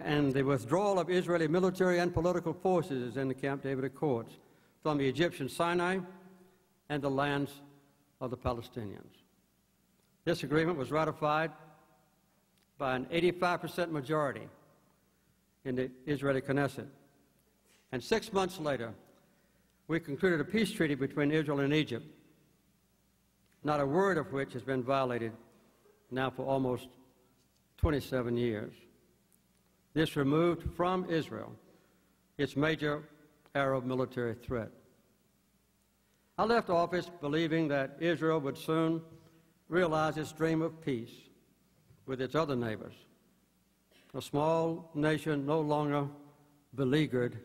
and the withdrawal of Israeli military and political forces in the Camp David Accords from the Egyptian Sinai and the lands of the Palestinians. This agreement was ratified by an 85% majority in the Israeli Knesset. And 6 months later, we concluded a peace treaty between Israel and Egypt, not a word of which has been violated now for almost 27 years. This removed from Israel its major Arab military threat. I left office believing that Israel would soon realize its dream of peace with its other neighbors, a small nation no longer beleaguered,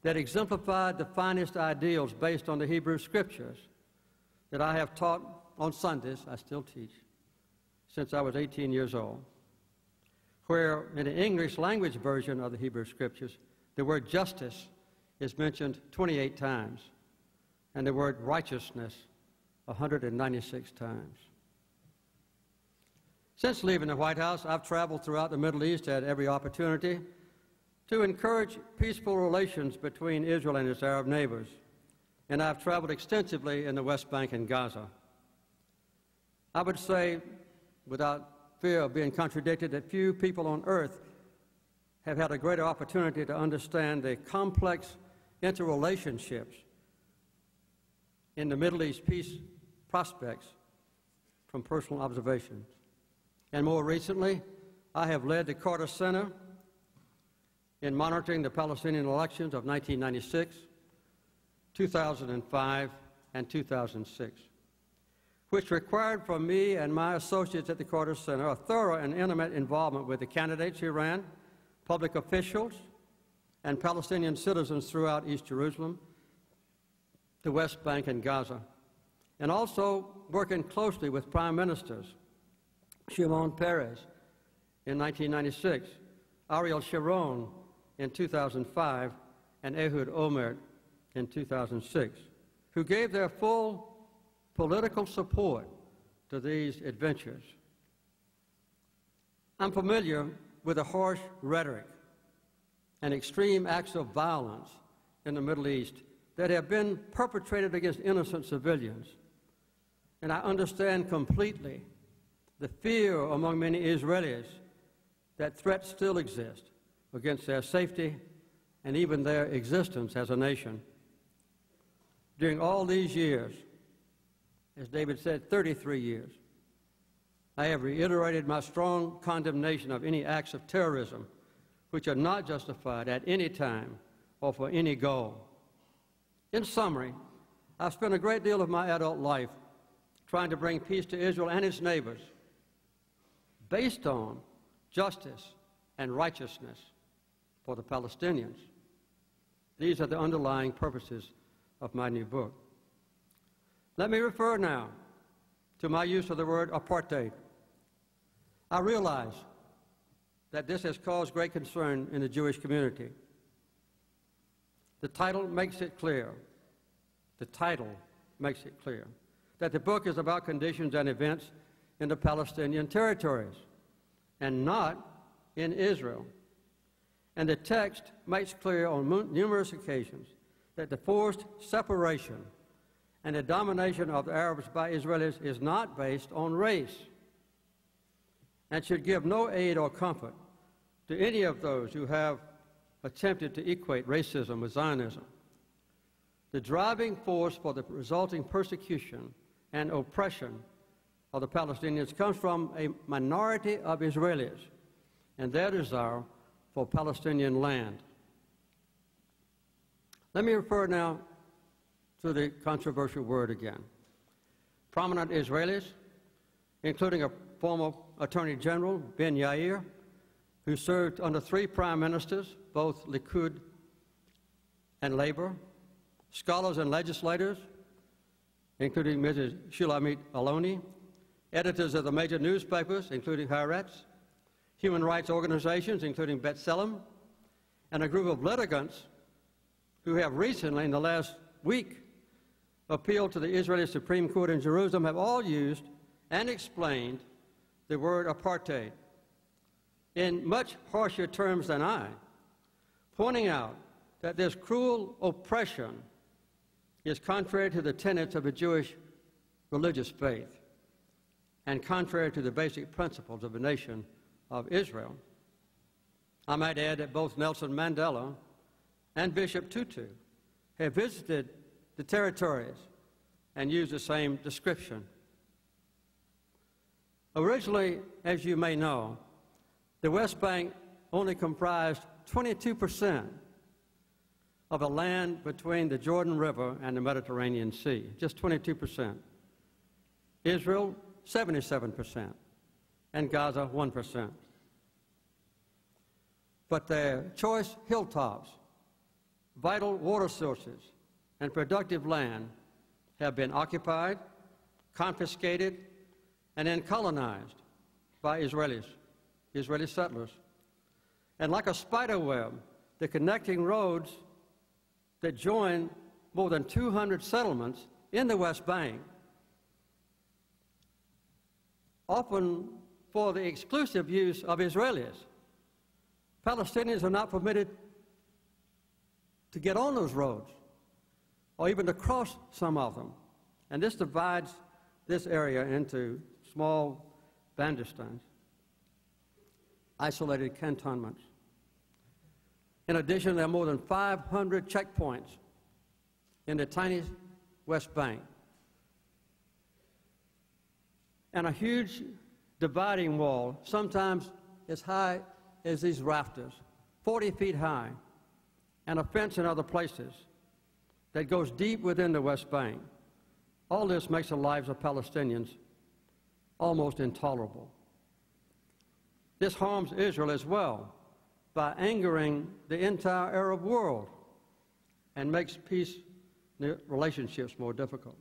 that exemplified the finest ideals based on the Hebrew Scriptures that I have taught on Sundays, I still teach, since I was 18 years old, where in the English language version of the Hebrew Scriptures, the word justice is mentioned 28 times, and the word righteousness 196 times. Since leaving the White House, I've traveled throughout the Middle East at every opportunity to encourage peaceful relations between Israel and its Arab neighbors, and I've traveled extensively in the West Bank and Gaza. I would say, without fear of being contradicted, that few people on earth have had a greater opportunity to understand the complex interrelationships in the Middle East peace prospects from personal observations. And more recently, I have led the Carter Center in monitoring the Palestinian elections of 1996, 2005, and 2006, which required from me and my associates at the Carter Center a thorough and intimate involvement with the candidates who ran, public officials, and Palestinian citizens throughout East Jerusalem, the West Bank, and Gaza, and also working closely with prime ministers Shimon Peres in 1996, Ariel Sharon in 2005, and Ehud Olmert in 2006, who gave their full political support to these adventures. I'm familiar with the harsh rhetoric and extreme acts of violence in the Middle East that have been perpetrated against innocent civilians, and I understand completely the fear among many Israelis that threats still exist against their safety and even their existence as a nation. During all these years, as David said, 33 years, I have reiterated my strong condemnation of any acts of terrorism which are not justified at any time or for any goal. In summary, I've spent a great deal of my adult life trying to bring peace to Israel and its neighbors based on justice and righteousness for the Palestinians. These are the underlying purposes of my new book. Let me refer now to my use of the word apartheid. I realize that this has caused great concern in the Jewish community. The title makes it clear that the book is about conditions and events in the Palestinian territories and not in Israel. And the text makes clear on numerous occasions that the forced separation and the domination of the Arabs by Israelis is not based on race and should give no aid or comfort to any of those who have attempted to equate racism with Zionism. The driving force for the resulting persecution and oppression of the Palestinians comes from a minority of Israelis and their desire for Palestinian land. Let me refer now to the controversial word again. Prominent Israelis, including a former Attorney General, Ben Yair, who served under 3 prime ministers, both Likud and Labor, scholars and legislators, including Mrs. Shulamit Aloni, editors of the major newspapers, including Haaretz, human rights organizations, including B'Tselem, and a group of litigants who have recently, in the last week, appealed to the Israeli Supreme Court in Jerusalem, have all used and explained the word apartheid in much harsher terms than I, pointing out that this cruel oppression is contrary to the tenets of the Jewish religious faith and contrary to the basic principles of the nation of Israel. I might add that both Nelson Mandela and Bishop Tutu have visited the territories and used the same description. Originally, as you may know, the West Bank only comprised 22% of the land between the Jordan River and the Mediterranean Sea, just 22%. Israel, 77%, and Gaza, 1%. But their choice hilltops, vital water sources, and productive land have been occupied, confiscated, and then colonized by Israeli settlers. And like a spider web, the connecting roads that join more than 200 settlements in the West Bank, often for the exclusive use of Israelis. Palestinians are not permitted to get on those roads or even to cross some of them. And this divides this area into small bandistans, isolated cantonments. In addition, there are more than 500 checkpoints in the tiny West Bank and a huge dividing wall, sometimes as high as these rafters, 40 feet high, and a fence in other places that goes deep within the West Bank. All this makes the lives of Palestinians almost intolerable. This harms Israel as well by angering the entire Arab world and makes peace relationships more difficult.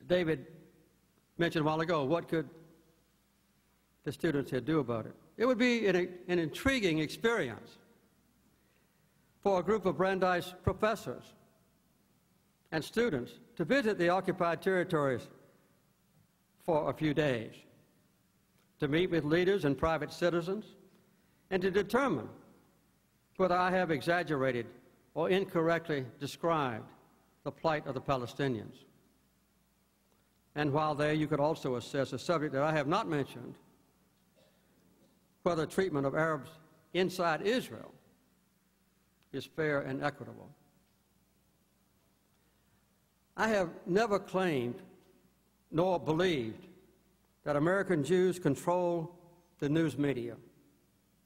David mentioned a while ago, what could the students here do about it? It would be an intriguing experience for a group of Brandeis professors and students to visit the occupied territories for a few days, to meet with leaders and private citizens, and to determine whether I have exaggerated or incorrectly described the plight of the Palestinians. And while there, you could also assess a subject that I have not mentioned, whether treatment of Arabs inside Israel is fair and equitable. I have never claimed nor believed that American Jews control the news media.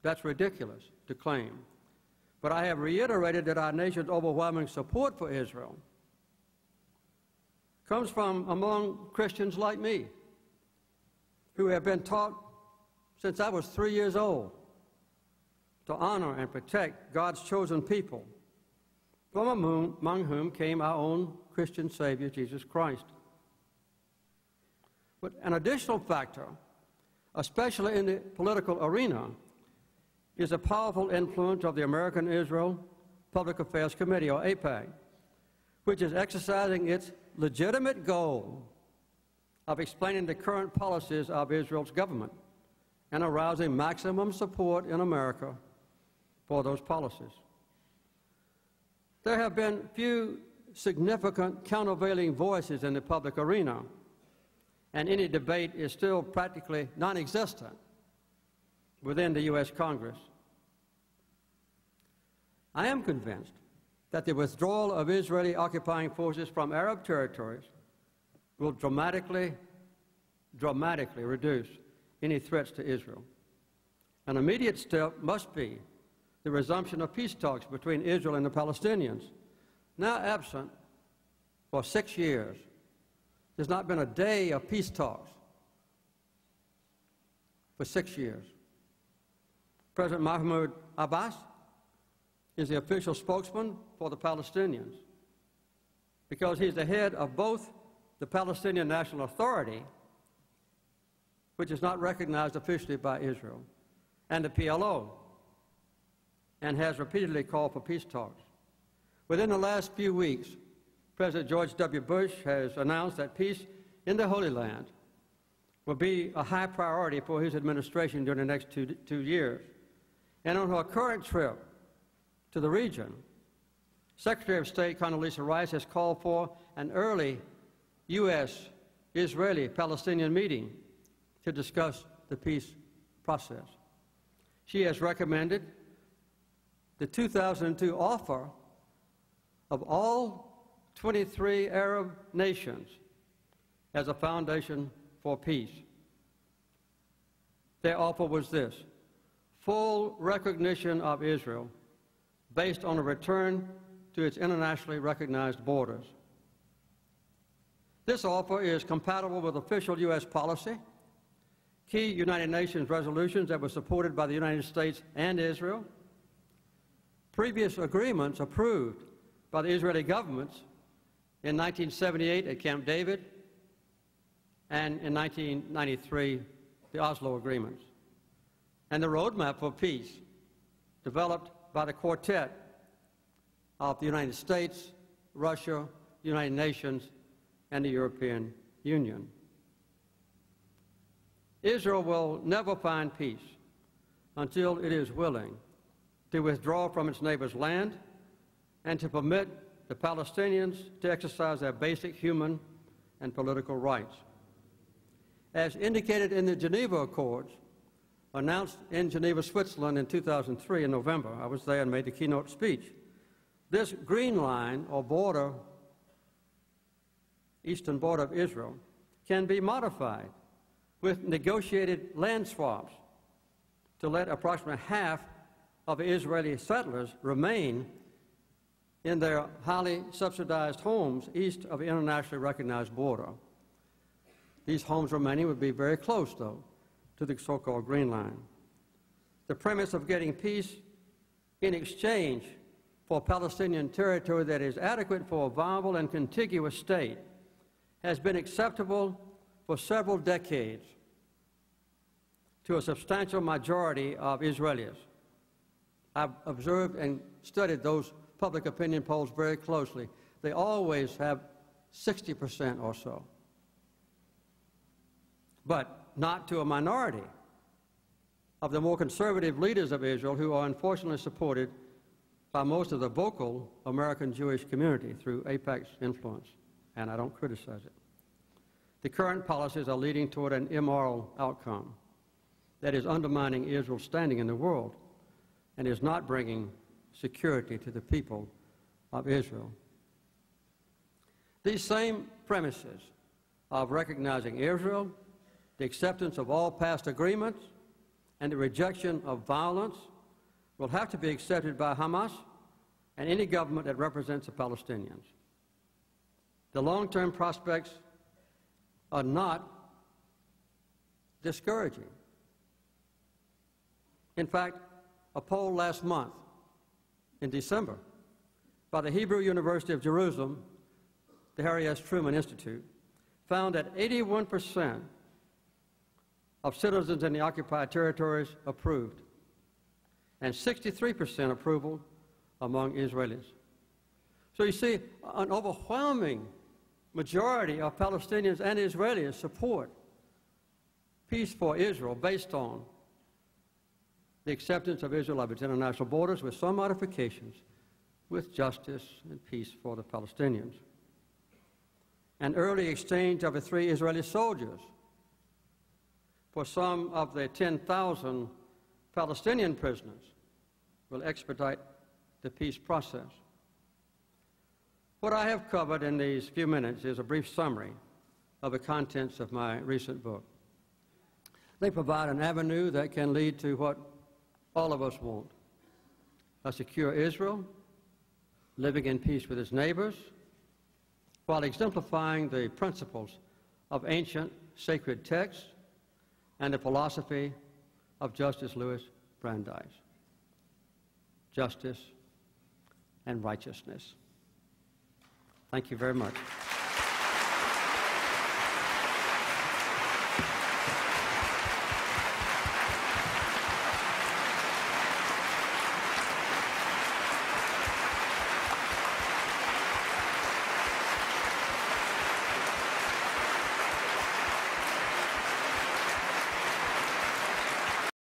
That's ridiculous to claim. But I have reiterated that our nation's overwhelming support for Israel comes from among Christians like me, who have been taught since I was 3 years old to honor and protect God's chosen people, from among whom came our own Christian Savior, Jesus Christ. But an additional factor, especially in the political arena, is the powerful influence of the American Israel Public Affairs Committee, or AIPAC, which is exercising its legitimate goal of explaining the current policies of Israel's government and arousing maximum support in America for those policies. There have been few significant countervailing voices in the public arena, and any debate is still practically non-existent within the U.S. Congress. I am convinced that the withdrawal of Israeli occupying forces from Arab territories will dramatically reduce any threats to Israel. An immediate step must be the resumption of peace talks between Israel and the Palestinians, now absent for 6 years. There's not been a day of peace talks for 6 years. President Mahmoud Abbas is the official spokesman for the Palestinians because he's the head of both the Palestinian National Authority, which is not recognized officially by Israel, and the PLO, and has repeatedly called for peace talks. Within the last few weeks, President George W. Bush has announced that peace in the Holy Land will be a high priority for his administration during the next two years. And on her current trip to the region, Secretary of State Condoleezza Rice has called for an early U.S.-Israeli-Palestinian meeting to discuss the peace process. She has recommended the 2002 offer of all 23 Arab nations as a foundation for peace. Their offer was this: full recognition of Israel based on a return to its internationally recognized borders. This offer is compatible with official U.S. policy, key United Nations resolutions that were supported by the United States and Israel, previous agreements approved by the Israeli governments in 1978 at Camp David and in 1993, the Oslo agreements, and the roadmap for peace developed by the quartet of the United States, Russia, the United Nations, and the European Union. Israel will never find peace until it is willing to withdraw from its neighbor's land and to permit the Palestinians to exercise their basic human and political rights. As indicated in the Geneva Accords, announced in Geneva, Switzerland in 2003 in November, I was there and made the keynote speech. This green line or border, eastern border of Israel, can be modified with negotiated land swaps to let approximately half of the Israeli settlers remain in their highly subsidized homes east of the internationally recognized border. These homes remaining would be very close, though, to the so-called Green Line. The premise of getting peace in exchange for Palestinian territory that is adequate for a viable and contiguous state has been acceptable for several decades to a substantial majority of Israelis. I've observed and studied those public opinion polls very closely. They always have 60% or so, but not to a minority of the more conservative leaders of Israel who are unfortunately supported by most of the vocal American Jewish community through AIPAC's influence, and I don't criticize it. The current policies are leading toward an immoral outcome that is undermining Israel's standing in the world and is not bringing security to the people of Israel. These same premises of recognizing Israel, the acceptance of all past agreements, and the rejection of violence will have to be accepted by Hamas and any government that represents the Palestinians. The long-term prospects are not discouraging. In fact, a poll last month, in December, by the Hebrew University of Jerusalem, the Harry S. Truman Institute, found that 81% of citizens in the occupied territories approved, and 63% approval among Israelis. So you see, an overwhelming majority of Palestinians and Israelis support peace for Israel based on the acceptance of Israel of its international borders with some modifications, with justice and peace for the Palestinians. An early exchange of the 3 Israeli soldiers for some of the 10,000 Palestinian prisoners will expedite the peace process. What I have covered in these few minutes is a brief summary of the contents of my recent book. They provide an avenue that can lead to what all of us want: a secure Israel, living in peace with its neighbors, while exemplifying the principles of ancient sacred texts and the philosophy of Justice Louis Brandeis: justice and righteousness. Thank you very much.